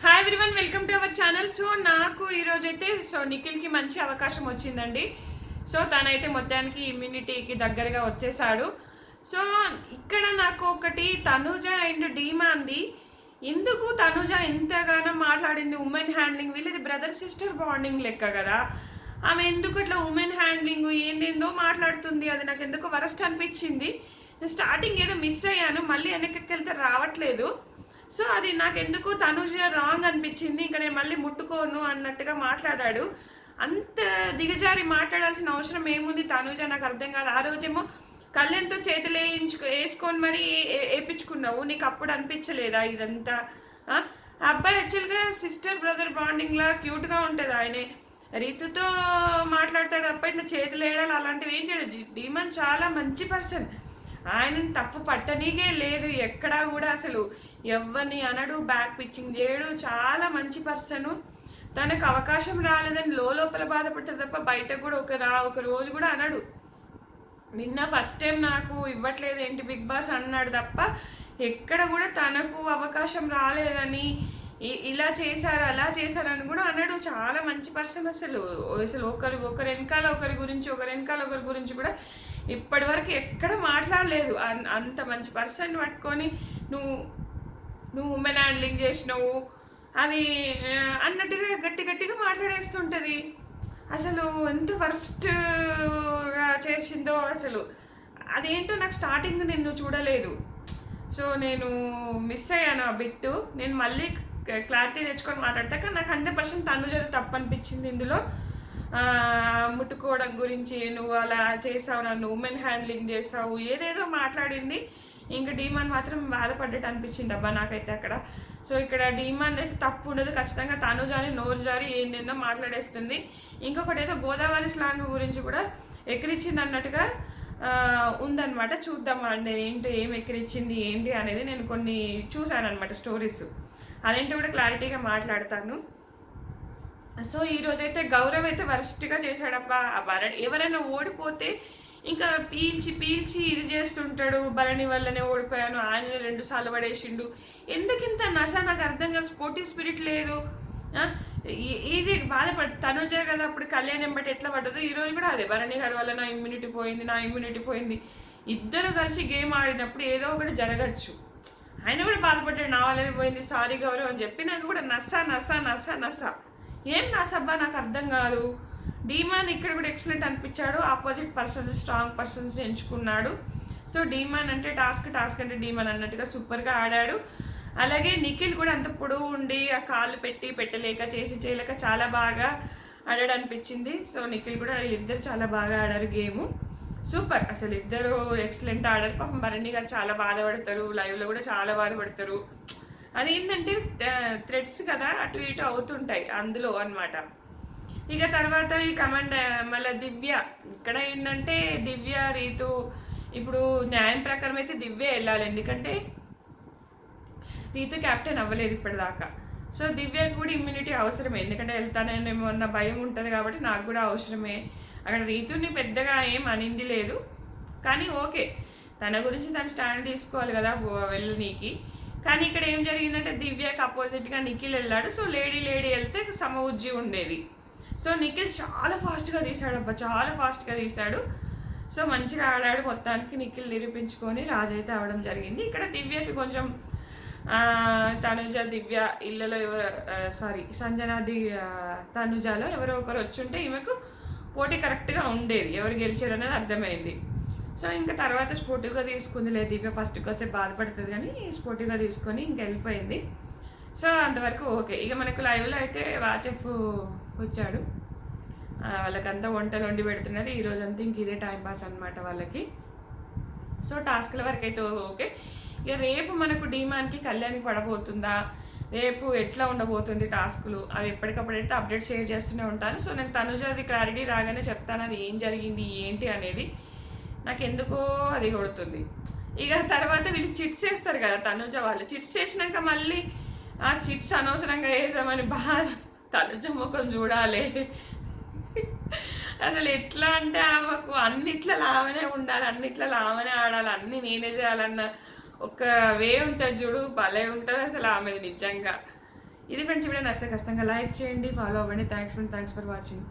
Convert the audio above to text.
Hi everyone, welcome to our channel. So నాకు ఈరోజైతే నిఖిల్కి మంచి అవకాశం వచ్చిందండి. సో తనైతే మొత్తానికి ఇమ్యూనిటీకి దగ్గరగా వచ్చేసాడు. సో ఇక్కడ నాకు ఒకటి తనుజ అండ్ డీమాంది ఎందుకు తనుజ ఇంతగానో మాట్లాడింది ఉమెన్ హ్యాండ్లింగ్, వీళ్ళది బ్రదర్ సిస్టర్ బాండింగ్ లెక్క కదా. ఆమె ఎందుకు ఇట్లా ఉమెన్ హ్యాండ్లింగ్ ఏందేందో మాట్లాడుతుంది, అది నాకు ఎందుకు వరస్ట్ అనిపించింది. నేను స్టార్టింగ్ ఏదో మిస్ అయ్యాను, మళ్ళీ వెనక్కి వెళ్తే రావట్లేదు. సో అది నాకు ఎందుకు తనుజ రాంగ్ అనిపించింది. ఇంకా నేను మళ్ళీ ముట్టుకోను అన్నట్టుగా మాట్లాడాడు. అంత దిగజారి మాట్లాడాల్సిన అవసరం ఏముంది తనుజ, నాకు అర్థం కాదు. ఆ రోజేమో కళ్ళెంతో చేతులు వేసుకొని మరీ వేయించుకున్నావు, నీకు అప్పుడు అనిపించలేదా ఇదంతా? అబ్బాయి యాక్చువల్గా సిస్టర్ బ్రదర్ బాండింగ్ లా క్యూట్గా ఉంటుంది. ఆయనే రీతుతో మాట్లాడతాడు తప్ప ఇట్లా చేతులు వేయడాలు అలాంటివి ఏం చేయడు. డీమన్ చాలా మంచి పర్సన్, ఆయనను తప్పు పట్టనీకే లేదు ఎక్కడా కూడా. అసలు ఎవరిని అనడు, బ్యాక్ పిచ్చింగ్ చేయడు, చాలా మంచి పర్సను. తనకు అవకాశం రాలేదని లోపల బాధపడతాడు తప్ప బయట కూడా ఒక రోజు కూడా అనడు. నిన్న ఫస్ట్ టైం నాకు ఇవ్వట్లేదు ఏంటి బిగ్ బాస్ అన్నాడు తప్ప ఎక్కడ కూడా తనకు అవకాశం రాలేదని ఇలా చేశారు అలా చేశారని కూడా అన్నాడు. చాలా మంచి పర్సన్ అసలు. ఒకరి వెనకాల ఒకరి గురించి కూడా ఇప్పటి వరకు ఎక్కడ మాట్లాడలేదు. అంత మంచి పర్సన్ పట్టుకొని నువ్వు ఉమెన్ హ్యాండ్లింగ్ చేసినావు అది అన్నట్టుగా గట్టిగా మాట్లాడేస్తుంటుంది. అసలు ఎంత వర్స్ట్గా చేసిందో అసలు. అదేంటో నాకు స్టార్టింగ్ నేను చూడలేదు. సో నేను మిస్ అయ్యాను ఆ బిట్టు. నేను మళ్ళీ క్లారిటీ తెచ్చుకొని మాట్లాడతాక నాకు 100% తనుజ తప్పు అనిపించింది ఇందులో. ముట్టుకోవడం గురించి నువ్వు అలా చేసావు, నన్ను ఉమెన్ హ్యాండ్లింగ్ చేసావు, ఏదేదో మాట్లాడింది. ఇంకా డీమాన్ మాత్రం బాధపడ్డట్టు అనిపించింది అబ్బా నాకైతే అక్కడ. సో ఇక్కడ డీమాన్ అయితే తప్పు ఉండదు, ఖచ్చితంగా తనుజాని నోరు జారి ఏందేందో మాట్లాడేస్తుంది. ఇంకొకటి ఏదో గోదావరి స్లాంగ్ గురించి కూడా ఎక్కిరిచ్చింది అన్నట్టుగా ఉందన్నమాట. చూద్దాం అండి ఏం ఎక్కిరిచ్చింది ఏంటి అనేది. నేను కొన్ని చూశాను అనమాట స్టోరీస్, అదేంటి కూడా క్లారిటీగా మాట్లాడతాను. సో ఈరోజైతే గౌరవ్ అయితే వరస్ట్గా చేశాడబ్బా. ఎవరైనా ఓడిపోతే ఇంకా పీల్చి ఇది చేస్తుంటాడు. భరణి వల్లనే ఓడిపోయాను, ఆయన 2 సార్లు పడేసిండు. ఎందుకింత నస నాకు అర్థం కాదు. స్పోర్టివ్ స్పిరిట్ లేదు. ఇది తనుజ కదా అప్పుడు కళ్యాణం బట్టి ఎట్లా పడ్డదో ఈరోజు కూడా అదే. భరణి గారి వల్ల నా ఇమ్యూనిటీ పోయింది. ఇద్దరు కలిసి గేమ్ ఆడినప్పుడు ఏదో ఒకటి జరగచ్చు. ఆయన కూడా బాధపడ్డాడు, నా వల్లనే పోయింది, సారీ గౌరవ్ అని చెప్పి. నాకు కూడా నస ఏం నసబ్బా నాకు అర్థం కాదు. డీమాన్ ఇక్కడ కూడా ఎక్సలెంట్ అనిపించాడు. ఆపోజిట్ పర్సన్స్, స్ట్రాంగ్ పర్సన్స్ ఎంచుకున్నాడు. సో డీమాన్ అంటే టాస్క్ అంటే డీమాన్ అన్నట్టుగా సూపర్గా ఆడాడు. అలాగే నిఖిల్ కూడా అంత పొడవు ఉండి ఆ కాళ్ళు పెట్టలేక చేయలేక చాలా బాగా ఆడాడు అనిపించింది. సో నిఖిల్ కూడా వీళ్ళిద్దరు చాలా బాగా ఆడారు గేము. సూపర్, అసలు ఇద్దరు ఎక్సలెంట్ ఆడారు. పాపం భరణి గారు చాలా బాధపడతారు, లైవ్లో కూడా చాలా బాధపడతారు. అదేంటంటే థ్రెడ్స్ కదా అటు ఇటు అవుతుంటాయి అందులో అనమాట. ఇక తర్వాత ఈ కమాండ్ మళ్ళీ దివ్య ఇక్కడ ఏంటంటే దివ్య రీతు ఇప్పుడు న్యాయం ప్రకారం అయితే దివ్య వెళ్ళాలి, ఎందుకంటే రీతు క్యాప్టెన్ అవ్వలేదు ఇప్పటిదాకా. సో దివ్యకు కూడా ఇమ్యూనిటీ అవసరమే, ఎందుకంటే వెళ్తానేమో అన్న భయం ఉంటుంది కాబట్టి నాకు కూడా అవసరమే. అక్కడ రీతుని పెద్దగా ఏం అనింది లేదు, కానీ ఓకే తన గురించి తను స్టాండ్ తీసుకోవాలి కదా వెళ్ళనీకి. కానీ ఇక్కడ ఏం జరిగిందంటే దివ్యకి అపోజిట్గా నిఖిల్ వెళ్ళాడు. సో లేడీ వెళ్తే సమఉజ్జి ఉండేది. సో నిఖిల్ చాలా ఫాస్ట్గా తీశాడు. సో మంచిగా ఆడాడు. మొత్తానికి నిఖిల్ నిరూపించుకొని రాజు అయితే అవడం జరిగింది. ఇక్కడ దివ్యకి కొంచెం తనుజ దివ్య ఇళ్ళలో సంజన తనుజలో ఎవరో ఒకరు వచ్చుంటే ఈమెకు పోటీ కరెక్ట్గా ఉండేది, ఎవరు గెలిచారు అనేది అర్థమైంది. సో ఇంకా తర్వాత స్పోర్టివ్గా తీసుకుందిలే దివ్య. ఫస్ట్ కాసేపు బాధపడుతుంది కానీ స్పోర్టివ్గా తీసుకొని ఇంక వెళ్ళిపోయింది. సో అంతవరకు ఓకే. ఇక మనకు లైవ్లో అయితే వాచెఫ్ వచ్చాడు, వాళ్ళకంతా వంటలు వండి పెడుతున్నారు ఈరోజంతా. ఇంక ఇదే టైంపాస్ అనమాట వాళ్ళకి. సో టాస్క్ల వరకు అయితే ఓకే. ఇక రేపు మనకు డీమాన్కి కళ్యాణ్కి పడబోతుందా, రేపు ఎట్లా ఉండబోతుంది టాస్కులు, అవి ఎప్పటికప్పుడు అయితే అప్డేట్ షేర్ చేస్తూనే ఉంటాను. సో నేను తనుజది క్లారిటీ రాగానే చెప్తాను అది ఏం జరిగింది ఏంటి అనేది. నాకు ఎందుకో అది కొడుతుంది. ఇక తర్వాత వీళ్ళు చిట్స్ వేస్తారు కదా తనుజ వాళ్ళు. చిట్స్ వేసినాక మళ్ళీ ఆ చిట్స్ అనవసరంగా వేసామని బాధ. తనుజ ముఖం చూడాలి అసలు. ఎట్లా అంటే ఆమెకు అన్నిట్లా లావనే ఉండాలి, అన్నిట్లా లావనే ఆడాలి, అన్నీ నేనే చేయాలన్న ఒక వే ఉంటుంది చూడు, భలే ఉంటుంది అసలు ఆమెది నిజంగా. ఇది ఫ్రెండ్స్, వీడియో నచ్చితే ఖచ్చితంగా లైక్ చేయండి, ఫాలో అవ్వండి. Thanks for watching.